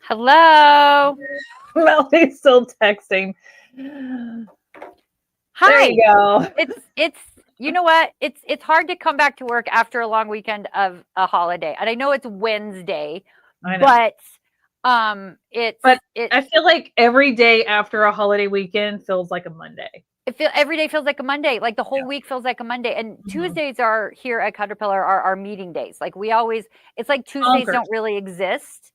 Hello. Melody's still texting. There Hi. you go. It's you know what? It's hard to come back to work after a long weekend of a holiday. And I know it's Wednesday, I know. but it's But it I feel like every day after a holiday weekend feels like a Monday. every day feels like a Monday. Like the whole Yeah. week feels like a Monday. And Mhm. Tuesdays are here at Caterpillar are our meeting days. Like we always it's like Tuesdays Bonkers. don't really exist.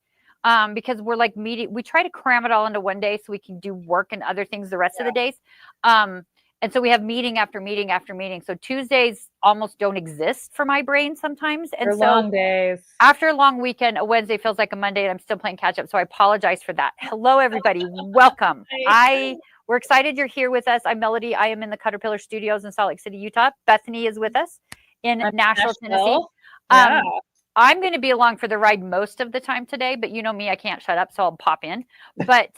Because we're like meeting, we try to cram it all into one day so we can do work and other things the rest of the Yeah. days. And so we have meeting after meeting after meeting. So Tuesdays almost don't exist for my brain sometimes. And They're so long days. after a long weekend, a Wednesday feels like a Monday, and I'm still playing catch up. So I apologize for that. Hello, everybody. Welcome. We're excited you're here with us. I'm Melody. I am in the Caterpillar Studios in Salt Lake City, Utah. Bethany is with us in I'm Nashville, Tennessee. Nashville. Yeah. I'm going to be along for the ride most of the time today, but you know me, I can't shut up, so I'll pop in. But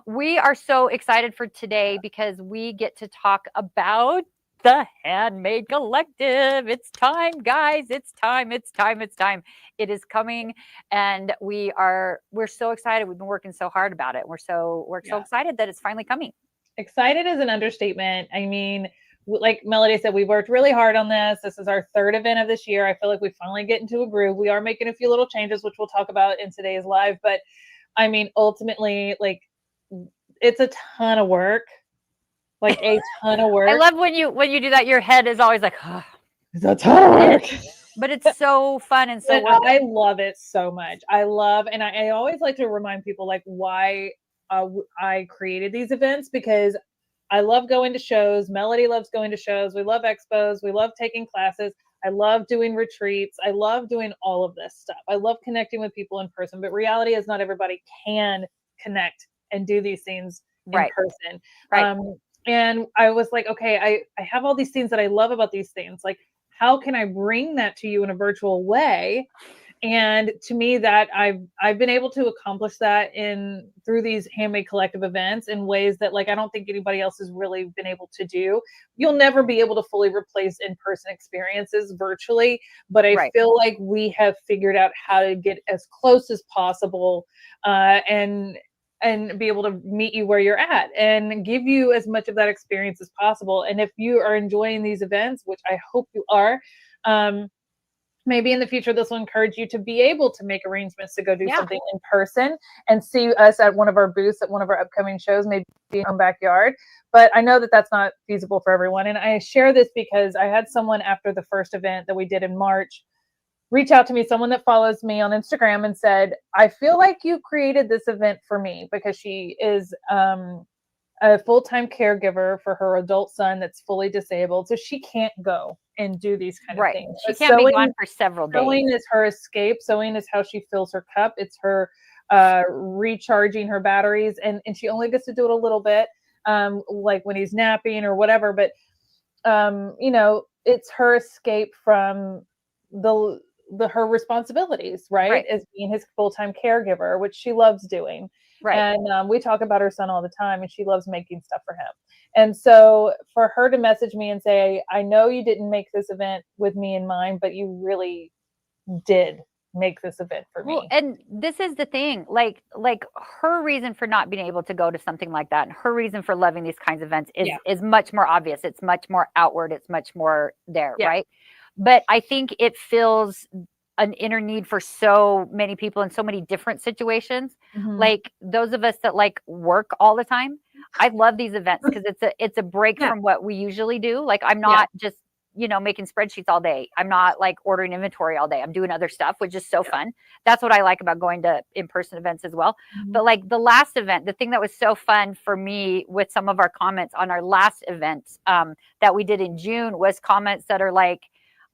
we are so excited for today because we get to talk about the Handmade Collective. It's time, guys. It's time. It's time. It's time. It is coming, and we're so excited. We've been working so hard about it. We're so Yeah. excited that it's finally coming. Excited is an understatement. I mean, like Melody said, we worked really hard on this. This is our third event of this year. I feel like we finally get into a groove. We are making a few little changes, which we'll talk about in today's live. But I mean, ultimately, like, it's a ton of work, like a ton of I work. love when you do that. Your head is always like, oh, It's a ton of work. but it's so fun and so But worth it. I love it so much. I love, and I always like to remind people like why I created these events because I love going to shows. Melody loves going to shows. We love expos. We love taking classes. I love doing retreats. I love doing all of this stuff. I love connecting with people in person. But reality is not everybody can connect and do these things in Right. person. Right. And I was like, okay, I have all these things that I love about these things. Like, how can I bring that to you in a virtual way? And to me, that I've been able to accomplish that in through these Handmade Collective events in ways that like I don't think anybody else has really been able to do. You'll never be able to fully replace in-person experiences virtually, but I Right. feel like we have figured out how to get as close as possible, and be able to meet you where you're at and give you as much of that experience as possible. And if you are enjoying these events, which I hope you are, um, maybe in the future this will encourage you to be able to make arrangements to go do Yeah. something in person and see us at one of our booths at one of our upcoming shows, maybe in our own backyard. But I know that that's not feasible for everyone. And I share this because I had someone after the first event that we did in March reach out to me, someone that follows me on Instagram, and said, I feel like you created this event for me because she is a full-time caregiver for her adult son that's fully disabled. So she can't go and do these kind of Right. things. She But can't be gone for several days. sewing is her escape. Sewing is how she fills her cup. It's her recharging her batteries, and she only gets to do it a little bit, like when he's napping or whatever. But it's her escape from the her responsibilities, right? Right. As being his full-time caregiver, which she loves doing. Right. And we talk about her son all the time, and she loves making stuff for him. And so for her to message me and say, I know you didn't make this event with me in mind, but you really did make this event for Well, me. and this is the thing, like her reason for not being able to go to something like that, and her reason for loving these kinds of events is Yeah. is much more obvious. It's much more outward. It's much more there, Yeah. right? But I think it fills an inner need for so many people in so many different situations. Mm-hmm. Like those of us that like work all the time, I love these events because it's a break Yeah. from what we usually do. Like I'm Yeah. not just making spreadsheets all day. I'm not like ordering inventory all day. I'm doing other stuff, which is so fun. That's what I like about going to in-person events as well. Mm-hmm. But like the last event, the thing that was so fun for me with some of our comments on our last event that we did in June was comments that are like,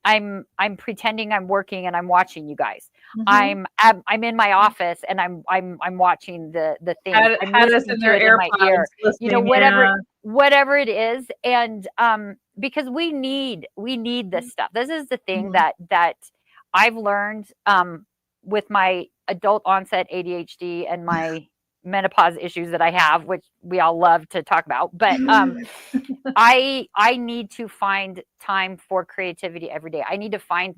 I'm pretending I'm working and I'm watching you guys. Mm-hmm. I'm in my office and I'm watching the things. I'm Had us listening in to their it in my AirPods ear. listening. Whatever it is. And because we need this stuff. This is the thing Mhm. that I've learned with my adult onset ADHD and my menopause issues that I have, which we all love to talk about. But I need to find time for creativity every day. I need to find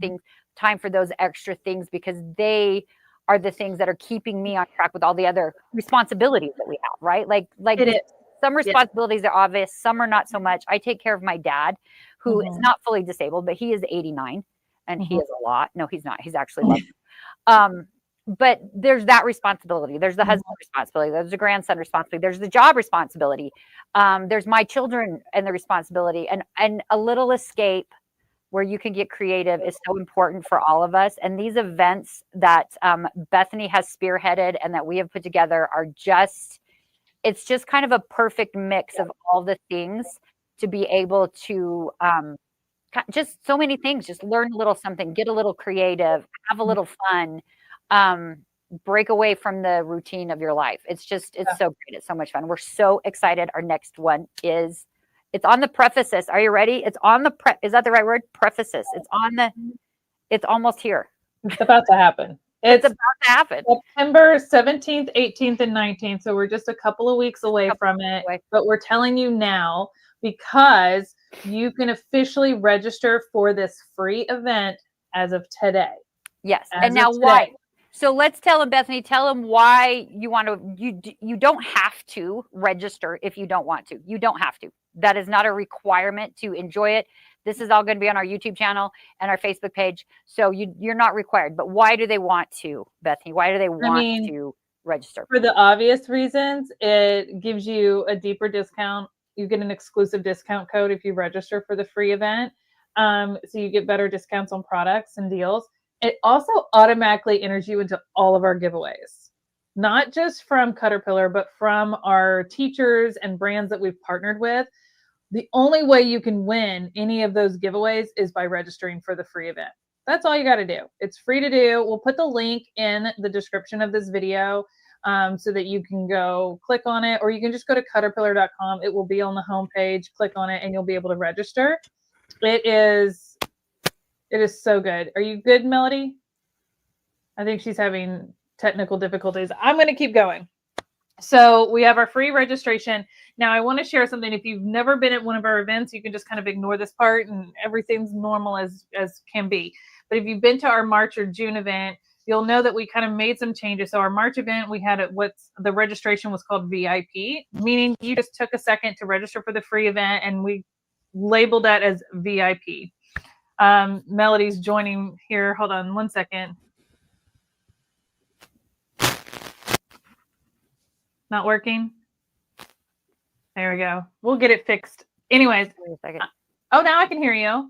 time for those extra things because they are the things that are keeping me on track with all the other responsibilities that we have, right? Like It is. some responsibilities are obvious, some are not so much. I take care of my dad, who is not fully disabled, but he is 89, and he is a lot. No, he's not. He's actually lovely. But there's that responsibility. There's the husband responsibility. There's the grandson responsibility. There's the job responsibility. There's my children and the responsibility, and a little escape where you can get creative is so important for all of us. And these events that Bethany has spearheaded and that we have put together are just, it's just kind of a perfect mix of all the things to be able to just so many things, just learn a little something, get a little creative, have a little fun, break away from the routine of your life. It's just, it's so great. It's so much fun. We're so excited. Our next one is, it's on the prefaces. Are you ready? It's on the is that the right word? Prefaces. It's on the, it's almost here. It's about to happen. It's about to happen. September 17th, 18th, and 19th. So we're just a couple of weeks away from it. But we're telling you now because you can officially register for this free event as of today. Yes. And now why? So let's tell them, Bethany, tell them why you want to, you don't have to register if you don't want to. You don't have to. That is not a requirement to enjoy it. This is all going to be on our YouTube channel and our Facebook page. So you're not required. But why do they want to, Bethany? Why do they want to register? For the obvious reasons, it gives you a deeper discount. You get an exclusive discount code if you register for the free event. So you get better discounts on products and deals. It also automatically enters you into all of our giveaways, not just from Caterpillar, but from our teachers and brands that we've partnered with. The only way you can win any of those giveaways is by registering for the free event. That's all you got to do. It's free to do. We'll put the link in the description of this video so that you can go click on it, or you can just go to caterpillar.com. It will be on the homepage. Click on it and you'll be able to register. It is so good. Are you good, Melody? I think she's having technical difficulties. I'm going to keep going. So we have our free registration. Now I want to share something. If you've never been at one of our events, you can just kind of ignore this part and everything's normal as can be. But if you've been to our March or June event, you'll know that we kind of made some changes. So our March event, we had what's the registration was called VIP, meaning you just took a second to register for the free event and we labeled that as VIP. Melody's joining here. Hold on one second. Not working. There we go. We'll get it fixed. Anyways. Wait a second. Oh, now I can hear you.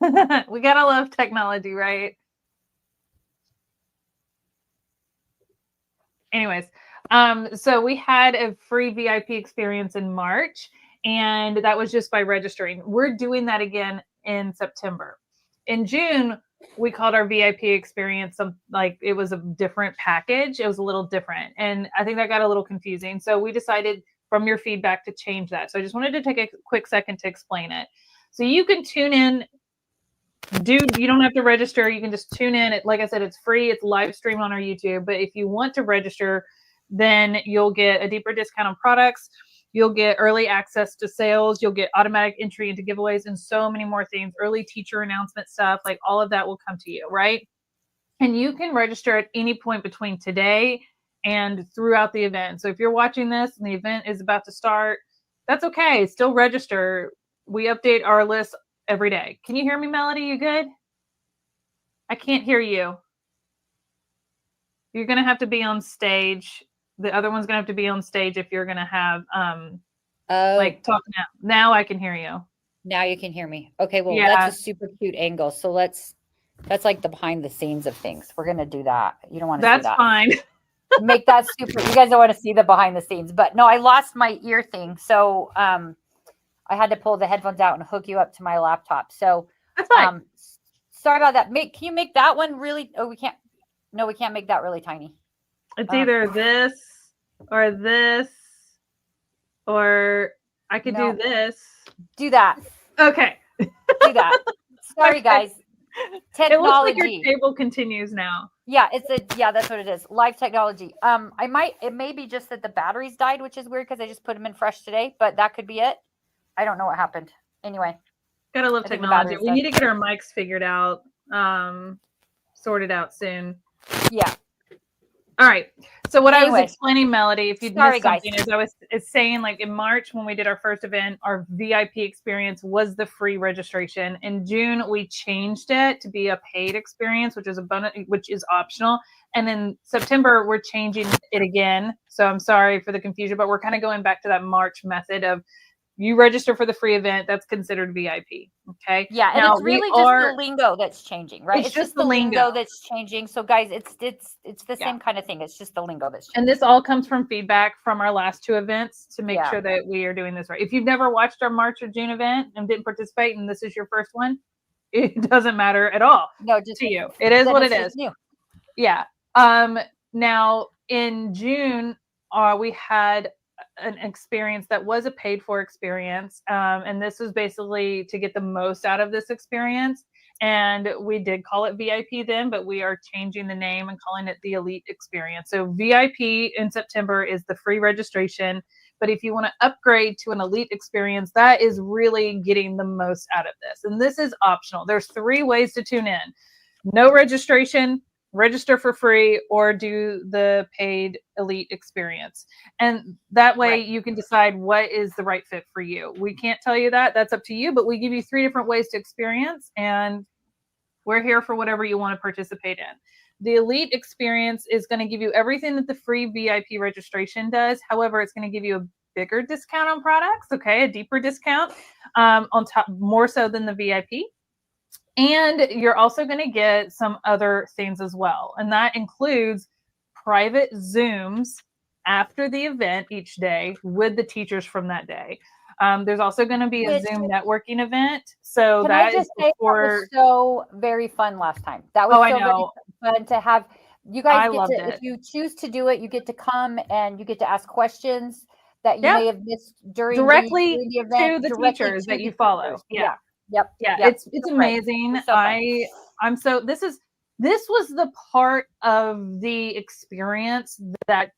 We gotta love technology, right? Anyways, so we had a free VIP experience in March, and that was just by registering. We're doing that again in September. In June, we called our VIP experience like it was a different package. It was a little different. And I think that got a little confusing. So we decided from your feedback to change that. So I just wanted to take a quick second to explain it. So you can tune in. You don't have to register. You can just tune in. Like I said, it's free. It's live streamed on our YouTube. But if you want to register, then you'll get a deeper discount on products. You'll get early access to sales. You'll get automatic entry into giveaways and so many more things. Early teacher announcement stuff, like all of that will come to you, right? And you can register at any point between today and throughout the event. So if you're watching this and the event is about to start, that's okay. Still register. We update our list every day. Can you hear me, Melody? You good? I can't hear you. You're going to have to be on stage. The other one's going to have to be on stage if you're going to have like talking out. Now I can hear you. Now you can hear me. Okay, well, that's a super cute angle. So that's like the behind the scenes of things. We're going to do that. You don't want to see that. That's fine. Make that super. You guys don't want to see the behind the scenes. But no, I lost my ear thing. So I had to pull the headphones out and hook you up to my laptop. So that's fine. Sorry about that. Can you make that one really? Oh, we can't. No, we can't make that really tiny. It's either this, or I could do this. Do that. Okay. Do that. Sorry, guys. Technology. It looks like your table continues now. Yeah, that's what it is. Live technology. It may be just that the batteries died, which is weird because I just put them in fresh today, but that could be it. I don't know what happened. Anyway. Gotta love technology. We need to get our mics figured out. sorted out soon. Yeah. All right. So what I was Anyway. explaining, Melody, if you Sorry, missed something, guys. is I was saying, like, in March when we did our first event, our VIP experience was the free registration. In June, we changed it to be a paid experience, which is optional. And in September, we're changing it again. So I'm sorry for the confusion, but we're kind of going back to that March method of you register for the free event, that's considered VIP. Okay. Yeah, and Now it's really just the lingo that's changing, right? It's It's just just the the lingo lingo. that's changing. So guys, it's the Yeah. same kind of thing. It's just the lingo that's changing. And this all comes from feedback from our last two events to make Yeah. sure that we are doing this right. If you've never watched our March or June event and didn't participate, and this is your first one, it doesn't matter at all No, just to you. It is then what it's it just is. new. Yeah. Now in June, we had an experience that was a paid for experience. And this was basically to get the most out of this experience. And we did call it VIP then, but we are changing the name and calling it the Elite Experience. So VIP in September is the free registration. But if you want to upgrade to an Elite Experience, that is really getting the most out of this. And this is optional. There's 3 ways to tune in. No registration, register for free, or do the paid Elite Experience. And that way you can decide what is the right fit for you. We can't tell you that. That's up to you, but we give you 3 different ways to experience, and we're here for whatever you want to participate in. The Elite Experience is going to give you everything that the free VIP registration does. However, it's going to give you a bigger discount on products, okay, a deeper discount on top, more so than the VIP. And you're also going to get some other things as well. And that includes private Zooms after the event each day with the teachers from that day. There's also going to be a Zoom networking event. So Can I just say that was so very fun last time. That was so very fun to have. You guys get to, if you choose to do it, you get to come and you get to ask questions that you may have missed during directly the event, to the teachers that you follow. Yeah. Yep. It's amazing. So I'm so this was the part of the experience that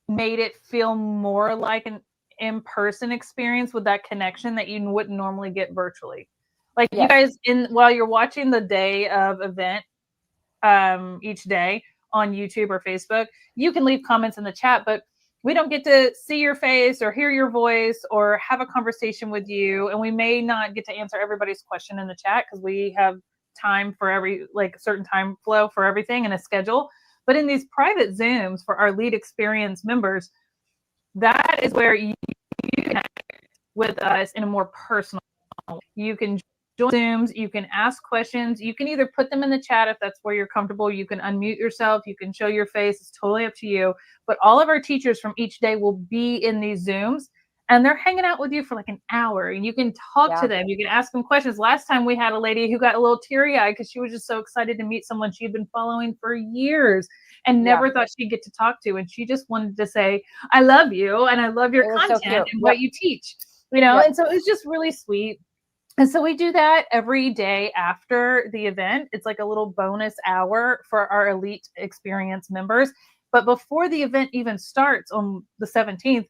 made it feel more like an in-person experience with that connection that you wouldn't normally get virtually. Like you guys while you're watching the day of event each day on YouTube or Facebook, you can leave comments in the chat, but we don't get to see your face or hear your voice or have a conversation with you. And we may not get to answer everybody's question in the chat because we have time for every, like, certain time flow for everything and a schedule. But in these private Zooms for our Elite Experience members, that is where you connect with us in a more personal way. You can join Zooms, you can ask questions, you can either put them in the chat if that's where you're comfortable, you can unmute yourself, you can show your face, it's totally up to you. But all of our teachers from each day will be in these Zooms, and they're hanging out with you for like an hour, and you can talk to them, you can ask them questions. Last time we had a lady who got a little teary-eyed because she was just so excited to meet someone she'd been following for years and never thought she'd get to talk to, and she just wanted to say, I love you, and I love your content and what you teach, you know. And so it was just really sweet. And so we do that every day after the event. It's like a little bonus hour for our Elite Experience members. But before the event even starts on the 17th,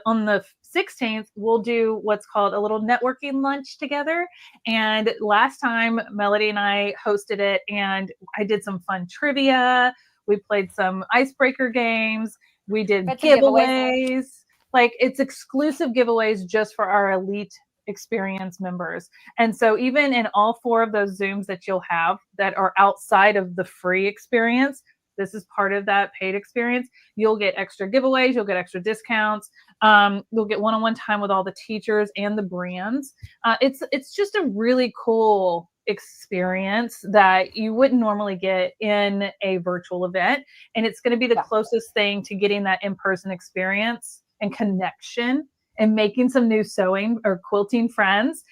on the 16th, we'll do what's called a little networking lunch together. And last time, Melody and I hosted it, and I did some fun trivia. We played some icebreaker games. We did giveaways. Like, it's exclusive giveaways just for our Elite Experience members. And so even in all 4 of those Zooms that you'll have that are outside of the free experience, this is part of that paid experience, you'll get extra giveaways, you'll get extra discounts, you'll get one-on-one time with all the teachers and the brands. It's just a really cool experience that you wouldn't normally get in a virtual event. And it's going to be the closest thing to getting that in-person experience and connection and making some new sewing or quilting friends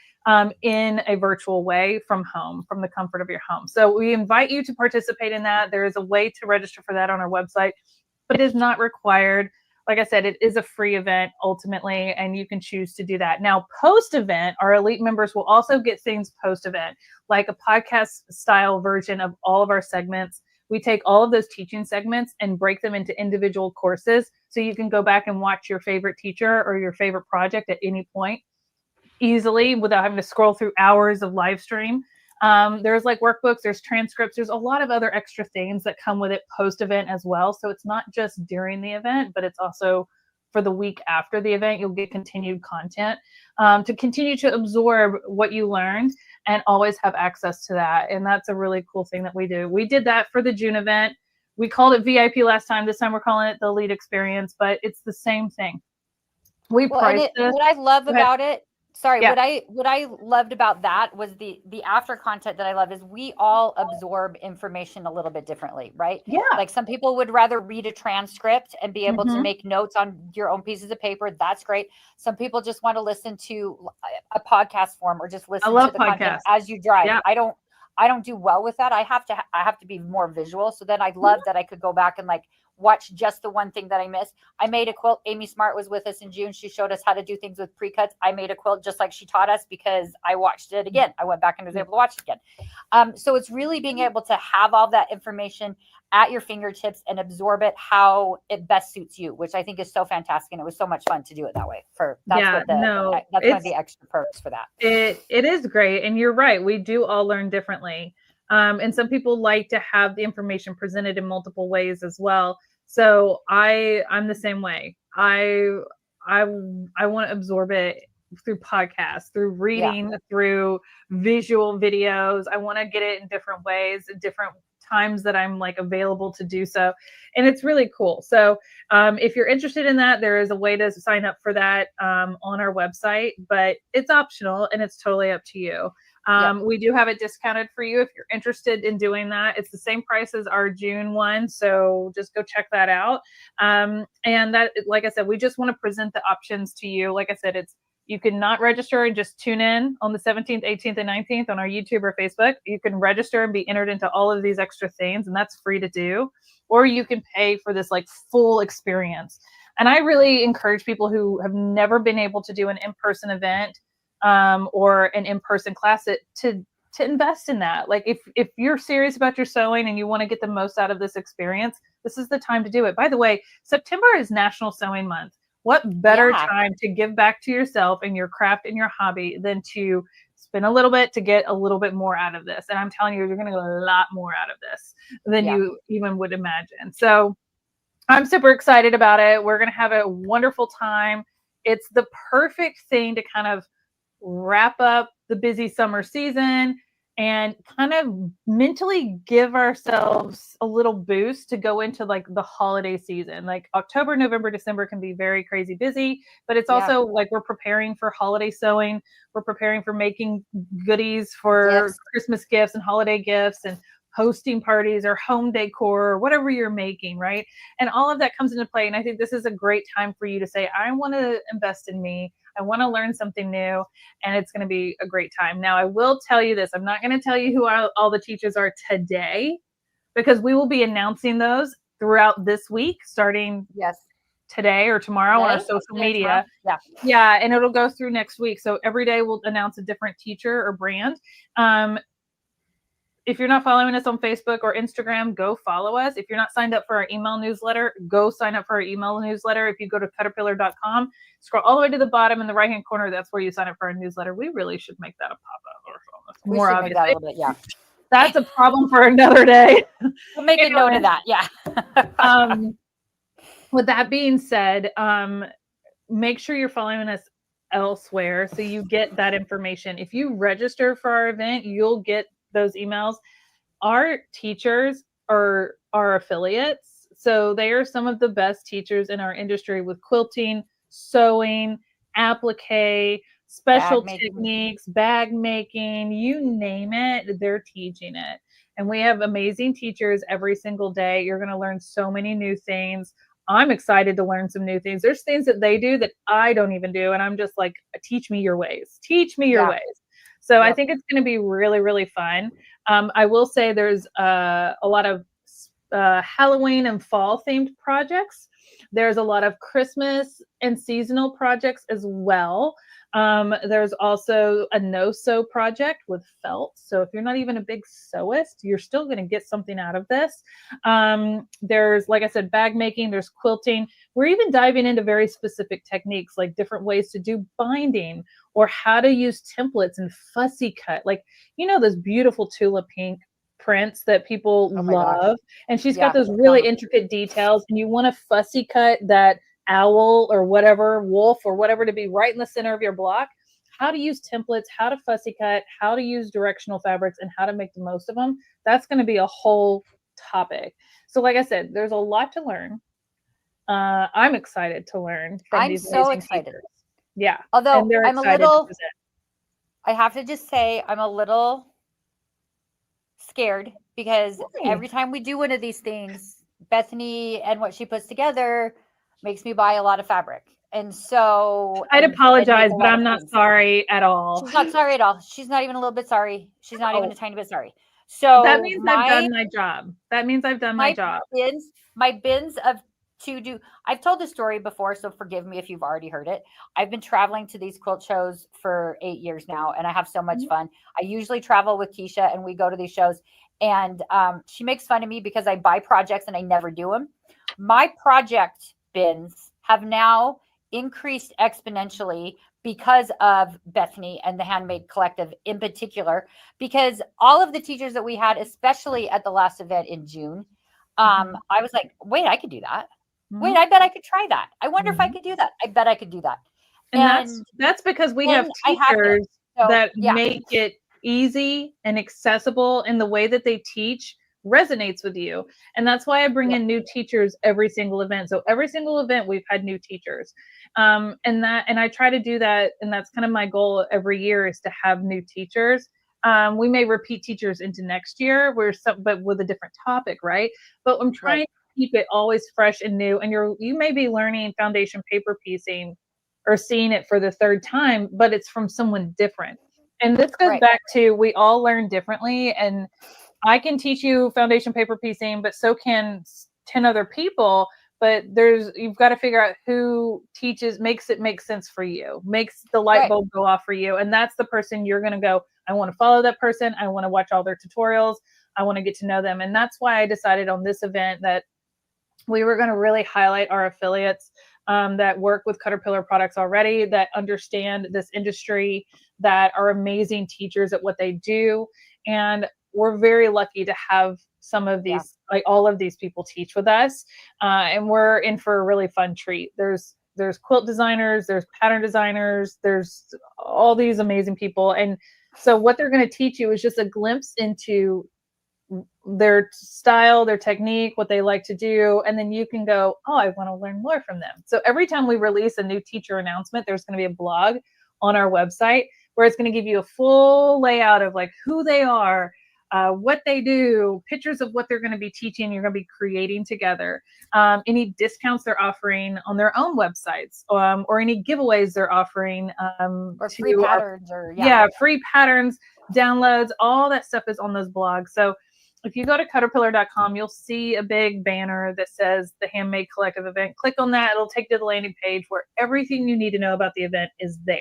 in a virtual way from home, from the comfort of your home. So we invite you to participate in that. There is a way to register for that on our website, but it is not required. Like I said, it is a free event ultimately, and you can choose to do that. Now, post-event, our Elite members will also get things post-event, like a podcast style version of all of our segments. We take all of those teaching segments and break them into individual courses, so you can go back and watch your favorite teacher or your favorite project at any point easily without having to scroll through hours of live stream. There's like workbooks, there's transcripts, there's a lot of other extra things that come with it post-event as well. So it's not just during the event, but it's also for the week after the event. You'll get continued content to continue to absorb what you learned and always have access to that. And that's a really cool thing that we do. We did that for the June event. We called it VIP last time. This time we're calling it the Elite Experience, but it's the same thing. We priced this. What I love about it, sorry, Yeah. what I loved about that was the after content that I love is we all absorb information a little bit differently, right? Yeah. Like some people would rather read a transcript and be able to Mhm. make notes on your own pieces of paper. That's great. Some people just want to listen to a podcast form or just listen to the content podcasts. as you drive. Yeah. I don't do well with that. I have to be more visual. So then I love that I could go back and like watch just the one thing that I missed. I made a quilt. Amy Smart was with us in June. She showed us how to do things with pre-cuts. I made a quilt just like she taught us because I watched it again. I went back and was able to watch it again. So it's really being able to have all that information at your fingertips and absorb it how it best suits you, which I think is so fantastic. And it was so much fun to do it that way. That's one of the extra perks for that. It is great. And you're right. We do all learn differently. And some people like to have the information presented in multiple ways as well. So I'm the same way. I want to absorb it through podcasts, through reading, through visual videos. I want to get it in different ways, different times that I'm like available to do so. And it's really cool. So if you're interested in that, there is a way to sign up for that on our website, but it's optional and it's totally up to you. We do have it discounted for you if you're interested in doing that. It's the same price as our June one. So just go check that out. And that, like I said, we just want to present the options to you. Like I said, you can not register and just tune in on the 17th, 18th, and 19th on our YouTube or Facebook. You can register and be entered into all of these extra things, and that's free to do. Or you can pay for this like full experience. And I really encourage people who have never been able to do an in-person event or an in-person class to invest in that. Like if you're serious about your sewing and you want to get the most out of this experience, this is the time to do it. By the way, September is National Sewing Month. What better time to give back to yourself and your craft and your hobby than to spend a little bit to get a little bit more out of this? And I'm telling you, you're going to get a lot more out of this than you even would imagine. So I'm super excited about it. We're going to have a wonderful time. It's the perfect thing to kind of wrap up the busy summer season and kind of mentally give ourselves a little boost to go into like the holiday season. Like October, November, December can be very crazy busy, but it's also like we're preparing for holiday sewing. We're preparing for making goodies for Christmas gifts and holiday gifts and hosting parties or home decor or whatever you're making, right? And all of that comes into play. And I think this is a great time for you to say, I want to invest in me. I want to learn something new, and it's going to be a great time. Now, I will tell you this. I'm not going to tell you who all the teachers are today because we will be announcing those throughout this week, starting today or tomorrow on our social media. Yeah, and it'll go through next week. So every day we'll announce a different teacher or brand. If you're not following us on Facebook or Instagram, go follow us. If you're not signed up for our email newsletter, go sign up for our email newsletter. If you go to caterpillar.com, scroll all the way to the bottom in the right-hand corner, that's where you sign up for our newsletter. We really should make that a pop-up or something. More obvious. That a little bit, That's a problem for another day. We'll make a note of that. With that being said, make sure you're following us elsewhere so you get that information. If you register for our event, you'll get those emails. Our teachers are our affiliates. So they are some of the best teachers in our industry with quilting, sewing, applique, special techniques, bag making, you name it, they're teaching it. And we have amazing teachers every single day. You're going to learn so many new things. I'm excited to learn some new things. There's things that they do that I don't even do. And I'm just like, teach me your ways. Teach me your ways. So I think it's going to be really, really fun. I will say there's a lot of Halloween and fall themed projects. There's a lot of Christmas and seasonal projects as well. There's also a no-sew project with felt. So if you're not even a big sewist, you're still going to get something out of this. There's, like I said, bag making, there's quilting. We're even diving into very specific techniques, like different ways to do binding or how to use templates and fussy cut. Like, those beautiful Tula Pink prints that people Oh my gosh. love. And she's got Yeah. those really intricate details, and you want to fussy cut that owl or whatever, wolf or whatever, to be right in the center of your block. How to use templates, how to fussy cut, how to use directional fabrics, and how to make the most of them. That's going to be a whole topic. So like I said, there's a lot to learn. I'm excited to learn from I'm these so amazing excited. teachers. Yeah. Although and they're I'm a excited little, to present. I have to just say, I'm a little scared because Why? every time we do one of these things, Bethany and what she puts together makes me buy a lot of fabric. And so I'd and make apologize, a but lot I'm of not things. sorry at all. She's not sorry at all. She's not even a little bit sorry. She's not even Oh, a tiny bit sorry. So that means I've done my job. That means I've done my job. my bins of to do. I've told the story before, so forgive me if you've already heard it. I've been traveling to these quilt shows for 8 years now, and I have so much fun. I usually travel with Keisha, and we go to these shows, and she makes fun of me because I buy projects and I never do them. My project bins have now increased exponentially because of Bethany and the Handmade Collective in particular, because all of the teachers that we had, especially at the last event in June, I was like, wait, I could do that. Wait, I bet I could try that. I wonder if I could do that. I bet I could do that. And that's because we have teachers that make it easy and accessible, and the way that they teach resonates with you. And that's why I bring in new teachers every single event. So every single event we've had new teachers. And I try to do that. And that's kind of my goal every year, is to have new teachers. We may repeat teachers into next year, but with a different topic, right? But I'm trying to keep it always fresh and new. And you may be learning foundation paper piecing or seeing it for the third time, but it's from someone different. And this goes back to, we all learn differently. And I can teach you foundation paper piecing, but so can 10 other people. But you've got to figure out who teaches, makes it make sense for you, makes the light bulb go off for you. And that's the person you're going to go, I want to follow that person. I want to watch all their tutorials. I want to get to know them. And that's why I decided on this event that we were going to really highlight our affiliates that work with Caterpillar products already, that understand this industry, that are amazing teachers at what they do. And we're very lucky to have some of these, like all of these people teach with us. And we're in for a really fun treat. There's quilt designers, there's pattern designers, there's all these amazing people. And so what they're going to teach you is just a glimpse into their style, their technique, what they like to do. And then you can go, oh, I want to learn more from them. So every time we release a new teacher announcement, there's going to be a blog on our website where it's going to give you a full layout of like who they are, what they do, pictures of what they're going to be teaching, you're going to be creating together, any discounts they're offering on their own websites, or any giveaways they're offering, or free patterns, free patterns, downloads, all that stuff is on those blogs. So if you go to caterpillar.com, you'll see a big banner that says the Handmade Collective event. Click on that. It'll take you to the landing page where everything you need to know about the event is there.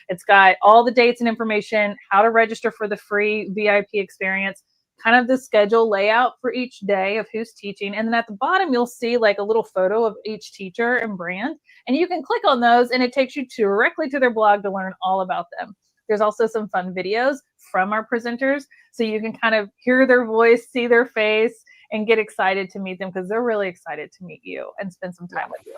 It's got all the dates and information, how to register for the free VIP experience, kind of the schedule layout for each day of who's teaching. And then at the bottom, you'll see like a little photo of each teacher and brand. And you can click on those and it takes you directly to their blog to learn all about them. There's also some fun videos from our presenters, so you can kind of hear their voice, see their face, and get excited to meet them, because they're really excited to meet you and spend some time with you.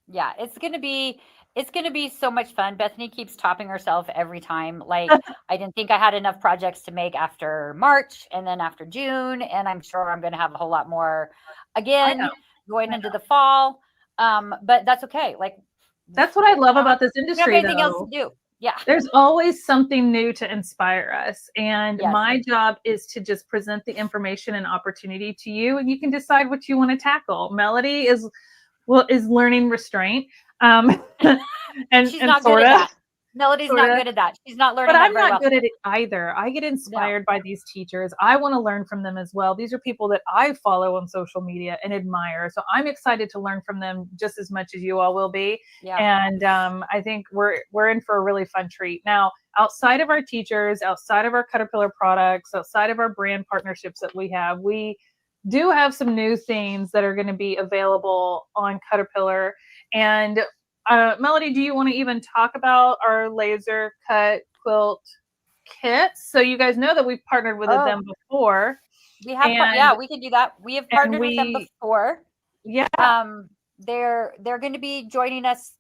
Yeah, it's gonna be so much fun. Bethany keeps topping herself every time. Like, I didn't think I had enough projects to make after March and then after June, and I'm sure I'm gonna have a whole lot more again going into the fall. But that's okay. Like, that's what I love about this industry. We have anything else to do. Yeah. There's always something new to inspire us. And my job is to just present the information and opportunity to you, and you can decide what you want to tackle. Melody is learning restraint. And she's not good at that. Melody's sort not of. good at that. She's not But learning that I'm very not well. good at it either. I get No. inspired by these teachers. I want to learn from them as well. These are people that I follow on social media and admire. So I'm excited to learn from them just as much as you all will be. Yeah. And I think we're in for a really fun treat. Now, outside of our teachers, outside of our Caterpillar products, outside of our brand partnerships that we do have some new themes that are going to be available on Caterpillar. And Melody, do you want to even talk about our laser cut quilt kits? So you guys know that we've partnered with them before. We have, And we can do that. We have and partnered with them before. yeah, They're going to be joining us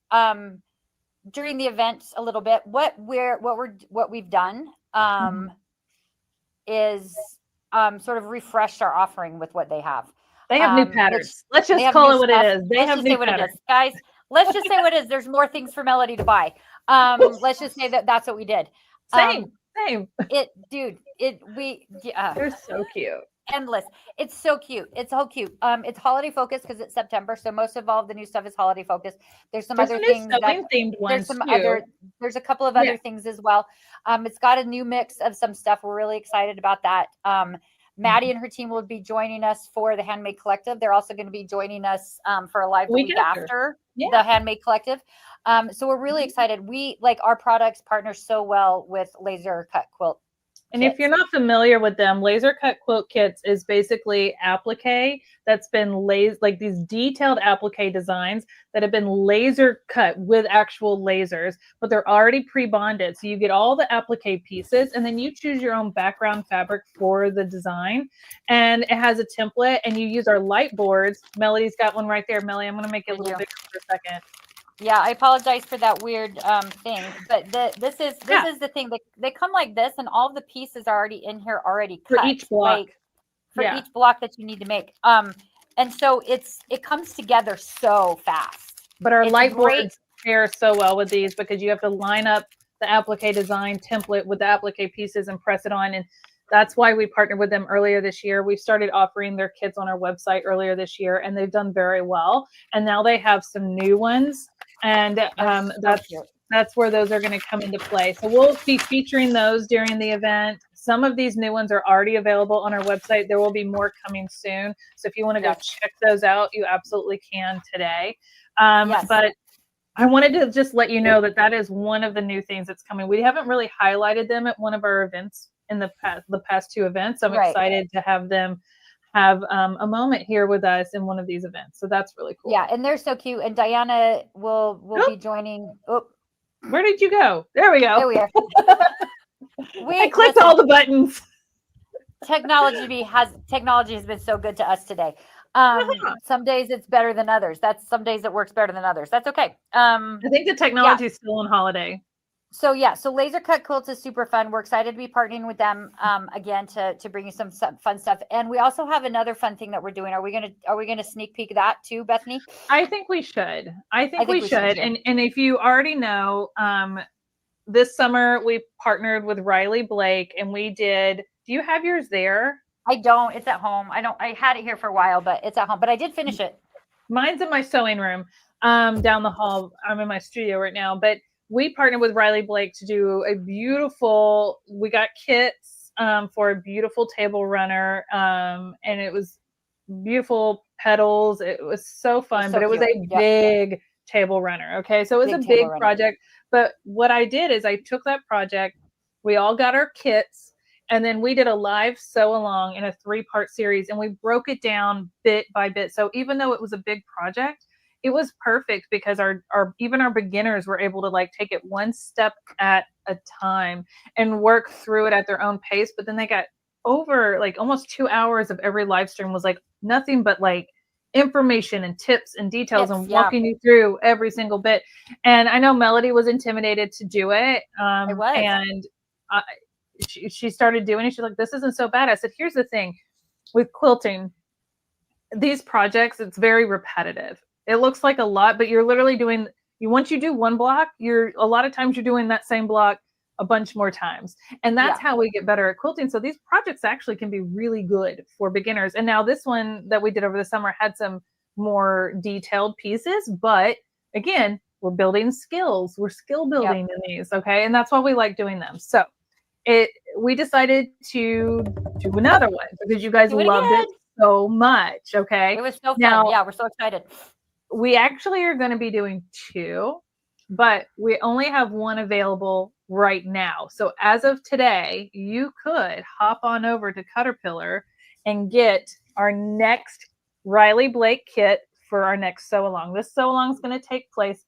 during the events a little bit. What we've done is sort of refreshed our offering with what they have. they have new patterns. Let's They just have call new it what stuff. it is. They Let's have just new say what it patterns. is, guys. Let's just say what it is. There's more things for Melody to buy. Let's just say that that's what we did. Same. They're so cute. Endless. It's so cute. It's so cute. It's holiday focused because it's September, so most of all the new stuff is holiday focused. There's some other things that themed ones there's a couple of other things as well. It's got a new mix of some stuff. We're really excited about that. Maddie and her team will be joining us for the Handmade Collective. They're also going to be joining us for a live the week after the Handmade Collective. So we're really excited. We like our products partner so well with Laser Cut Quilt. And if you're not familiar with them, laser cut quilt kits is basically applique that's been like these detailed applique designs that have been laser cut with actual lasers, but they're already pre-bonded. So you get all the applique pieces and then you choose your own background fabric for the design. And it has a template and you use our light boards. Melody's got one right there. Melody, I'm going to make it a little bigger for a second. Yeah, I apologize for that weird thing, but this is the thing. They come like this, and all the pieces are already in here, already cut for each block. Each block that you need to make. And so it comes together so fast. But our light boards pair so well with these because you have to line up the applique design template with the applique pieces and press it on. And that's why we partnered with them earlier this year. We started offering their kits on our website earlier this year, and they've done very well. And now they have some new ones. And that's where those are going to come into play. So we'll be featuring those during the event. Some of these new ones are already available on our website. There will be more coming soon. So if you want to go check those out, you absolutely can today. But I wanted to just let you know that is one of the new things that's coming. We haven't really highlighted them at one of our events in the past two events. I'm excited to have them have a moment here with us in one of these events. So that's really cool. Yeah, and they're so cute. And Diana will be joining. Where did you go? There we go. There we are. I clicked all the buttons. Technology has been so good to us today. Some days it's better than others. That's some days it works better than others. That's okay. I think the technology is still on holiday. So so Laser Cut Quilts is super fun. We're excited to be partnering with them again to bring you some fun stuff. And we also have another fun thing that we're doing. Are we gonna sneak peek that too, Bethany? I think we should. I think we should. And if you already know, this summer we partnered with Riley Blake, and we did. Do you have yours there? I don't. It's at home. I had it here for a while, but it's at home. But I did finish it. Mine's in my sewing room down the hall. I'm in my studio right now, but we partnered with Riley Blake to do we got kits for a beautiful table runner. And it was beautiful petals. It was so fun, but it was a big table runner. Okay. So it was a big project. But what I did is I took that project, we all got our kits, and then we did a live sew along in a 3-part series, and we broke it down bit by bit. So even though it was a big project, it was perfect because even our beginners were able to take it one step at a time and work through it at their own pace. But then they got over almost 2 hours of every live stream was nothing but information and tips and details and walking you through every single bit. And I know Melody was intimidated to do it. I was. And she started doing it. She's like, this isn't so bad. I said, here's the thing with quilting, these projects, it's very repetitive. It looks like a lot, but you're literally doing, once you do one block, a lot of times you're doing that same block a bunch more times. And that's how we get better at quilting. So these projects actually can be really good for beginners. And now this one that we did over the summer had some more detailed pieces, but again, we're building skills. We're skill building in these, okay? And that's why we like doing them. So we decided to do another one because you guys loved it so much, okay? It was so fun. Now, yeah, we're so excited. We actually are going to be doing 2, but we only have 1 available right now. So as of today, you could hop on over to Caterpillar and get our next Riley Blake kit for our next sew along. This sew along is going to take place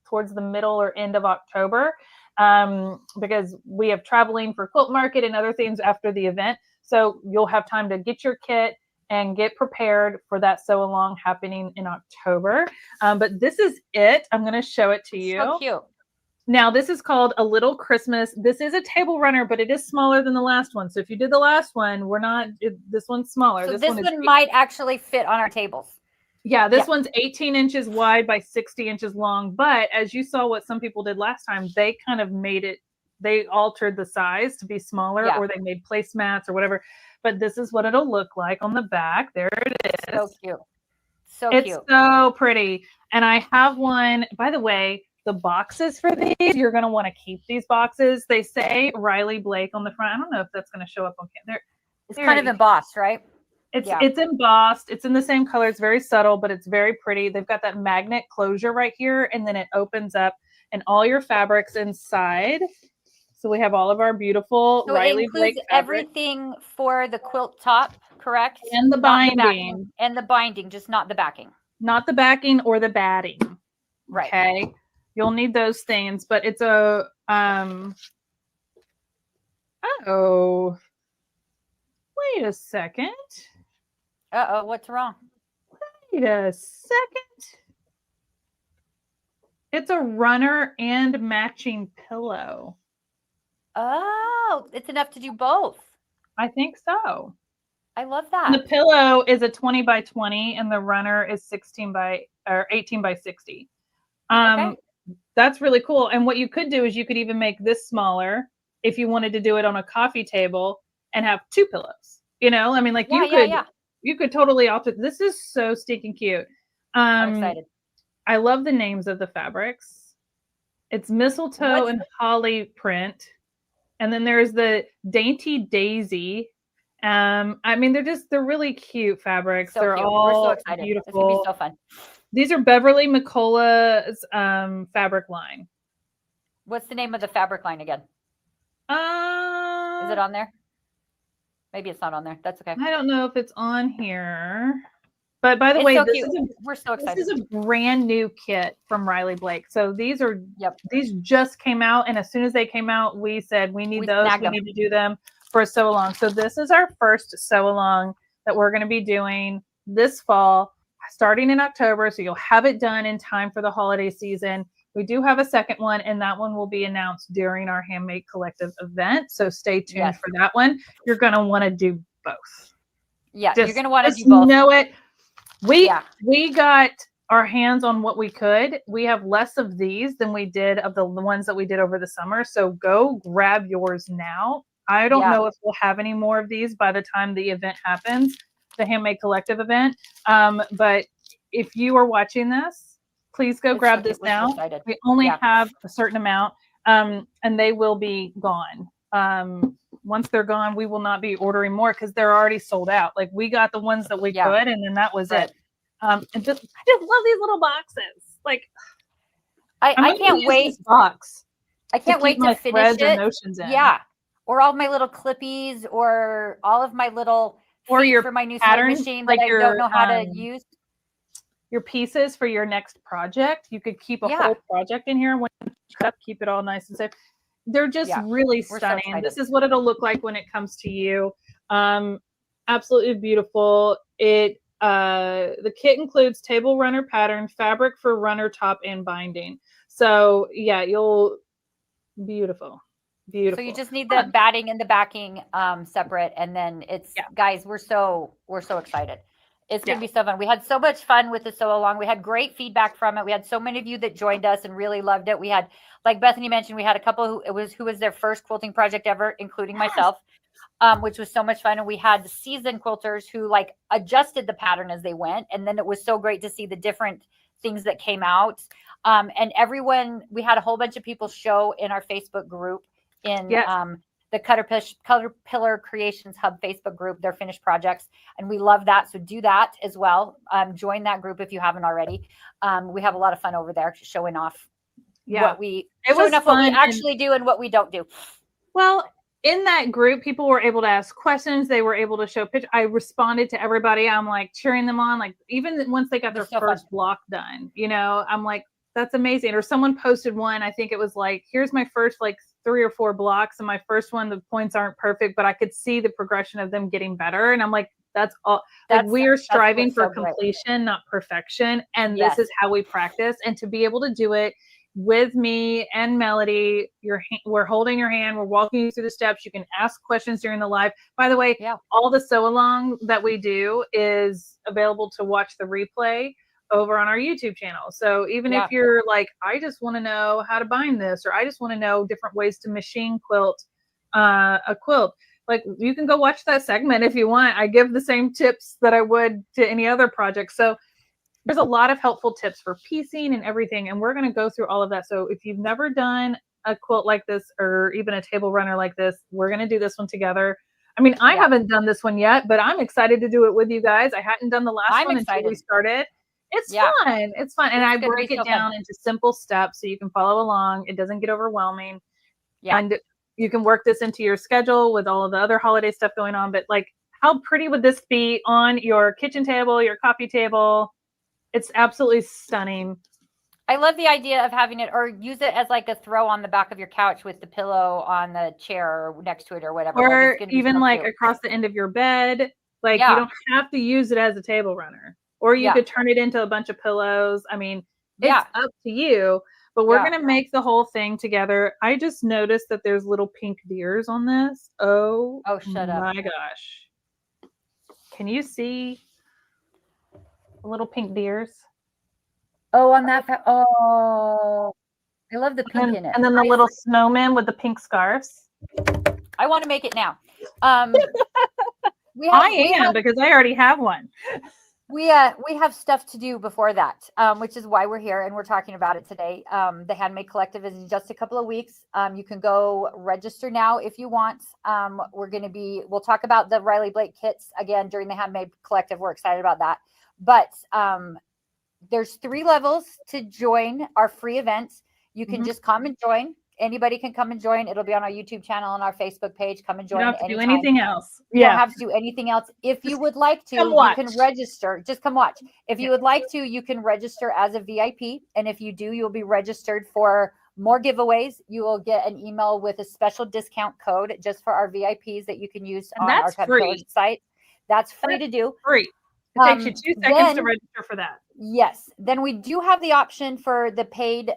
towards the middle or end of October because we have traveling for quilt market and other things after the event. So you'll have time to get your kit and get prepared for that sew along happening in October. But this is it. I'm going to show it to you. So cute. Now, this is called A Little Christmas. This is a table runner, but it is smaller than the last one. So if you did the last one, this one's smaller. So this one might actually fit on our tables. Yeah, this one's 18 inches wide by 60 inches long. But as you saw what some people did last time, they kind of they altered the size to be smaller or they made placemats or whatever. But this is what it'll look like on the back. There it is. So cute. It's so pretty. And I have one, by the way, the boxes for these, you're going to want to keep these boxes. They say Riley Blake on the front. I don't know if that's going to show up on camera. It's kind of embossed, right? It's embossed. It's in the same color. It's very subtle, but it's very pretty. They've got that magnet closure right here, and then it opens up and all your fabrics inside. So we have all of our beautiful Riley Blake fabric. Everything for the quilt top, correct? And the binding. And the binding, just not the backing. Not the backing or the batting. Right. Okay. You'll need those things, but it's a wait a second. What's wrong? Wait a second. It's a runner and matching pillow. Oh, it's enough to do both. I think so. I love that. And the pillow is a 20 by 20 and the runner is 18 by 60. Okay. That's really cool. And what you could do is you could even make this smaller if you wanted to do it on a coffee table and have 2 pillows. I mean, like you could totally alter. This is so stinking cute. I'm excited. I love the names of the fabrics. It's mistletoe and holly print. And then there's the dainty daisy. I mean, they're really cute fabrics. They're all We're so excited. Beautiful. It's gonna be so fun. These are Beverly McCullough's fabric line. What's the name of the fabric line again? Is it on there? Maybe it's not on there. That's okay. I don't know if it's on here. But by the way, we're so excited. This is a brand new kit from Riley Blake. So these just came out. And as soon as they came out, we said, we need those. We need to do them for a sew along. So this is our first sew along that we're going to be doing this fall, starting in October. So you'll have it done in time for the holiday season. We do have a second one, and that one will be announced during our Handmade Collective event. So stay tuned for that one. You're going to want to do both. Yeah, you're going to want to do both. Know it. We got our hands on what we could. We have less of these than we did of the ones that we did over the summer. So go grab yours now. I don't know if we'll have any more of these by the time the event happens, the Handmade Collective event. But if you are watching this, please go grab this now. We only have a certain amount, and they will be gone. Once they're gone, we will not be ordering more because they're already sold out. Like we got the ones that we could, and then that was it. And I just love these little boxes. Like I can't wait. Box. I can't wait to finish it. Yeah, or all my little clippies, or all of my little or your for my new patterns, sewing machine that I don't know how to use. Your pieces for your next project. You could keep a whole project in here. When keep it all nice and safe. They're just really stunning. So this is what it'll look like when it comes to you. Absolutely beautiful. The kit includes table runner pattern, fabric for runner top, and binding. So beautiful. So you just need the batting and the backing separate, and then it's guys. We're so excited. It's going to be so fun. We had so much fun with the sew along. We had great feedback from it. We had so many of you that joined us and really loved it. We had, like Bethany mentioned, we had a couple who was their first quilting project ever, including myself, which was so much fun. And we had seasoned quilters who adjusted the pattern as they went. And then it was so great to see the different things that came out. And everyone, we had a whole bunch of people show in our Facebook group in Yes. the Caterpillar Creations Hub Facebook group, their finished projects. And we love that. So do that as well. Join that group if you haven't already. We have a lot of fun over there showing off what we actually do and what we don't do. Well, in that group, people were able to ask questions. They were able to show pictures. I responded to everybody. I'm like cheering them on. Like even once they got their first block done, you know, I'm like, that's amazing. Or someone posted one. I think it was like, here's my first like 3 or 4 blocks. And my first one, the points aren't perfect, but I could see the progression of them getting better. And I'm like, that's all. Like we are striving for completion, not perfection. And this is how we practice. And to be able to do it with me and Melody, we're holding your hand, we're walking you through the steps. You can ask questions during the live. By the way, all the sew along that we do is available to watch the replay over on our YouTube channel. So even if you're like, I just want to know how to bind this, or I just want to know different ways to machine quilt a quilt, like you can go watch that segment if you want. I give the same tips that I would to any other project. So there's a lot of helpful tips for piecing and everything. And we're going to go through all of that. So if you've never done a quilt like this, or even a table runner like this, we're going to do this one together. I mean, I haven't done this one yet, but I'm excited to do it with you guys. I hadn't done the last one until we started. It's fun. It's fun. And I break it down into simple steps so you can follow along. It doesn't get overwhelming. Yeah. And you can work this into your schedule with all of the other holiday stuff going on. But like, how pretty would this be on your kitchen table, your coffee table? It's absolutely stunning. I love the idea of having it, or use it as like a throw on the back of your couch with the pillow on the chair or next to it or whatever. Or even like across the end of your bed. Like you don't have to use it as a table runner. Or you could turn it into a bunch of pillows. I mean, it's up to you. But we're going to make the whole thing together. I just noticed that there's little pink deers on this. Oh, shut up. My gosh. Can you see the little pink deers? Oh, on that. Oh, I love the pink in it. And then the little snowman with the pink scarves. I want to make it now. Because I already have one. We have stuff to do before that, which is why we're here and we're talking about it today. The Handmade Collective is in just a couple of weeks. You can go register now if you want. We'll talk about the Riley Blake kits again during the Handmade Collective. We're excited about that. But there's 3 levels to join our free event. You can just come and join. Anybody can come and join. It'll be on our YouTube channel and our Facebook page. Come and join. You don't have to do anything else. You don't have to do anything else. If you would like to, you can register. Just come watch. If you would like to, you can register as a VIP. And if you do, you'll be registered for more giveaways. You will get an email with a special discount code just for our VIPs that you can use on our site. That's free to do. Free. It takes you 2 seconds to register for that. Yes. Then we do have the option for the paid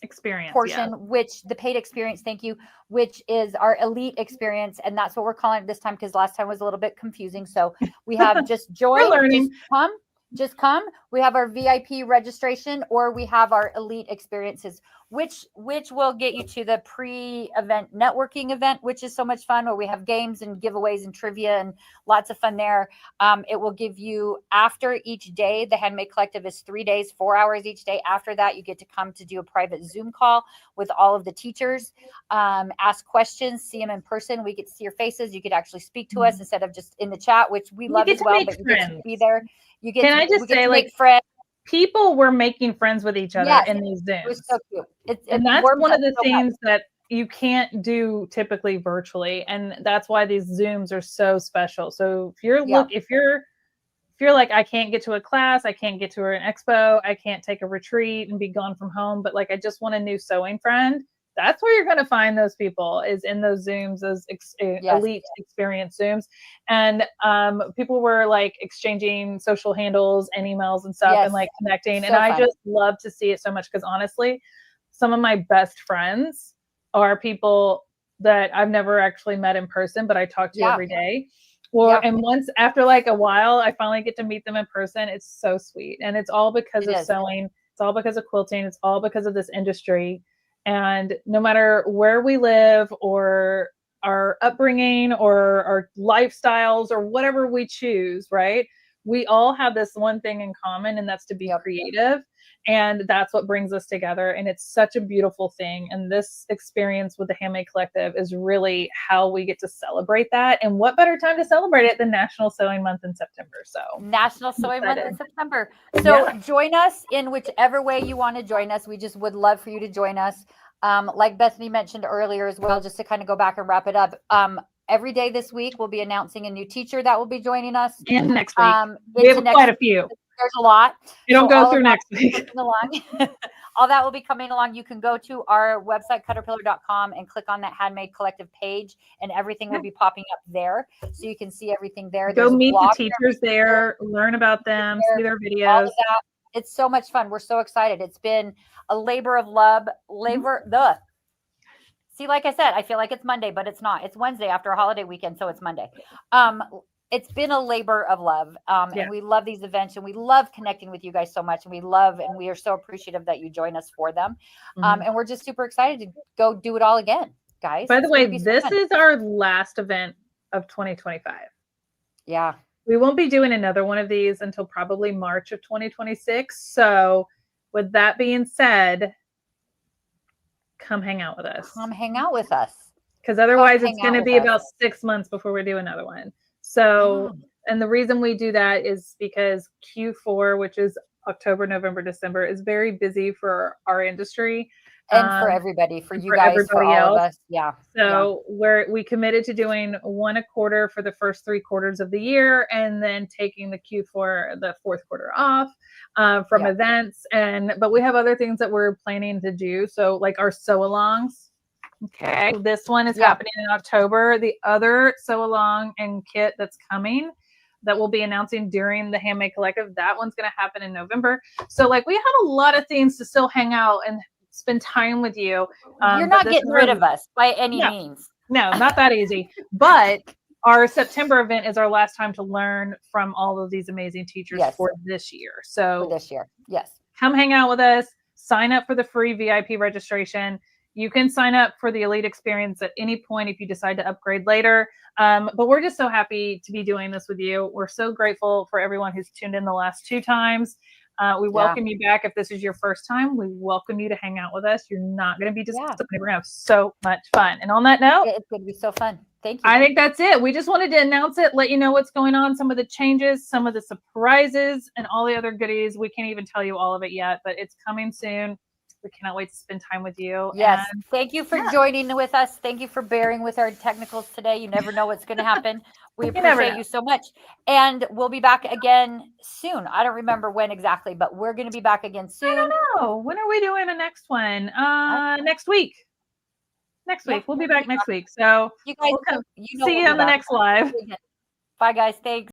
experience portion, which the paid experience, thank you, which is our elite experience. And that's what we're calling it this time, because last time was a little bit confusing. So we have just join, just come. We have our VIP registration, or we have our elite experiences, which will get you to the pre-event networking event, which is so much fun, where we have games and giveaways and trivia and lots of fun there. It will give you, after each day, the Handmade Collective is 3 days, 4 hours each day. After that, you get to come to do a private Zoom call with all of the teachers, ask questions, see them in person. We get to see your faces. You could actually speak to us instead of just in the chat, which we love as well, but you get to be there. You get to make friends. People were making friends with each other in these Zooms. It was so cute. And that's one of the things that you can't do typically virtually. And that's why these Zooms are so special. So if you're like, I can't get to a class, I can't get to an expo, I can't take a retreat and be gone from home, but like, I just want a new sewing friend. That's where you're going to find those people, is in those Zooms, those elite experience Zooms. And people were like exchanging social handles and emails and stuff and like connecting. And I just love to see it so much, because honestly, some of my best friends are people that I've never actually met in person, but I talk to every day. And once, after like a while, I finally get to meet them in person. It's so sweet. And it's all because of sewing. It's all because of quilting. It's all because of this industry. And no matter where we live, or our upbringing, or our lifestyles, or whatever we choose, right? we all have this one thing in common, and that's to be creative. And that's what brings us together. And it's such a beautiful thing. And this experience with the Handmade Collective is really how we get to celebrate that. And what better time to celebrate it than National Sewing Month in September? So National Sewing Month in September. So join us in whichever way you want to join us. We just would love for you to join us. Like Bethany mentioned earlier as well, just to kind of go back and wrap it up. Every day this week, we'll be announcing a new teacher that will be joining us. And next week. We have quite a few. There's a lot. It'll go through next week. All that will be coming along. You can go to our website, cutterpillar.com, and click on that Handmade Collective page, and everything will be popping up there. So you can see everything there. Go meet the teachers there, learn about them, see their videos. It's so much fun. We're so excited. It's been a labor of love. See, like I said, I feel like it's Monday, but it's not. It's Wednesday after a holiday weekend, so it's Monday. It's been a labor of love. And we love these events, and we love connecting with you guys so much. And we are so appreciative that you join us for them. And we're just super excited to go do it all again, guys. By the way, this is our last event of 2025. Yeah. We won't be doing another one of these until probably March of 2026. So with that being said, come hang out with us. Come hang out with us. Because otherwise it's going to be about 6 months before we do another one. So, and the reason we do that is because Q4, which is October, November, December, is very busy for our industry. And for everybody, for you guys, for all of us. Yeah. So we committed to doing one a quarter for the first 3 quarters of the year, and then taking the Q4, the fourth quarter off from events. But we have other things that we're planning to do. So like our sew-alongs. Okay. This one is happening in October. The other sew-along and kit that's coming that we'll be announcing during the Handmade Collective, that one's going to happen in November. So like we have a lot of things to still hang out and spend time with you. You're not getting rid of us by any means. No, not that easy. But our September event is our last time to learn from all of these amazing teachers for this year. So for this year, come hang out with us. Sign up for the free VIP registration. You can sign up for the Elite Experience at any point if you decide to upgrade later. But we're just so happy to be doing this with you. We're so grateful for everyone who's tuned in the last 2 times. We welcome you back. If this is your first time, we welcome you to hang out with us. You're not going to be disappointed. We're going to have so much fun. And on that note, it's going to be so fun. Thank you. I think that's it. We just wanted to announce it, let you know what's going on, some of the changes, some of the surprises, and all the other goodies. We can't even tell you all of it yet, but it's coming soon. We cannot wait to spend time with you. Yes. And thank you for joining with us. Thank you for bearing with our technicals today. You never know what's going to happen. We appreciate you so much. And we'll be back again soon. I don't remember when exactly, but we're going to be back again soon. I don't know. When are we doing the next one? Next week. Next week. We'll be back next week. So you guys see you on the next live. Bye, guys. Thanks.